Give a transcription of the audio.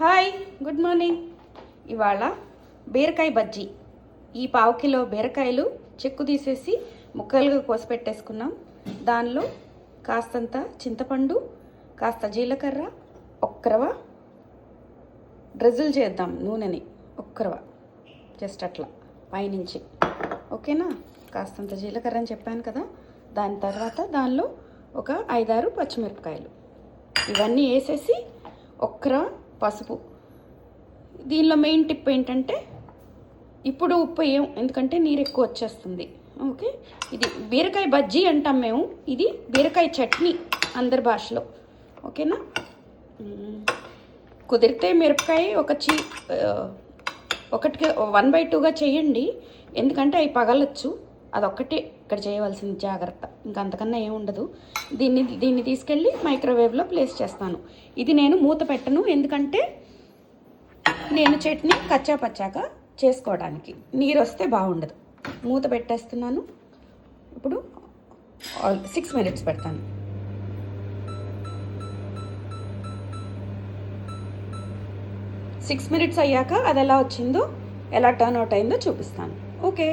Hi, good morning. ఇవాళ బీరకాయ బజ్జీ. ఈ పావు కిలో బీరకాయలు చెక్కు తీసేసి ముక్కలుగా కోసి పెట్టేసుకున్నాం. దానిలో కాస్తంత చింతపండు, కాస్త జీలకర్ర, ఒక్కరవ డ్రెజిల్ చేద్దాం నూనెని. ఒక్కరవ జస్ట్ అట్లా పైనుంచి. ఓకేనా? కాస్తంత జీలకర్ర అని చెప్పాను కదా. దాని తర్వాత దానిలో ఒక 5-6 పచ్చిమిరపకాయలు ఇవన్నీ వేసేసి ఒక్కర పసుపు. దీనిలో మెయిన్ టిప్ ఏంటంటే ఇప్పుడు ఉప్పు వేయం, ఎందుకంటే నీరు ఎక్కువ వచ్చేస్తుంది. ఓకే, ఇది బీరకాయ బజ్జీ అంటాం మేము, ఇది బీరకాయ చట్నీ అందరి భాషలో. ఓకేనా? కుదిరితే మిరపకాయ ఒకటికి 1/2గా చేయండి, ఎందుకంటే అవి పగలొచ్చు. అదొక్కటే ఇక్కడ చేయవలసింది జాగ్రత్త, ఇంకా అంతకన్నా ఏముండదు. దీన్ని తీసుకెళ్ళి మైక్రోవేవ్లో ప్లేస్ చేస్తాను. ఇది నేను మూత పెట్టను, ఎందుకంటే నేను చట్నీ కచ్చా పచ్చాక చేసుకోవడానికి నీరు వస్తే బాగుండదు. మూత పెట్టేస్తున్నాను. ఇప్పుడు 6 minutes పెడతాను. సిక్స్ మినిట్స్ అయ్యాక అది ఎలా వచ్చిందో, ఎలా టర్న్ అవుట్ అయిందో చూపిస్తాను. ఓకే.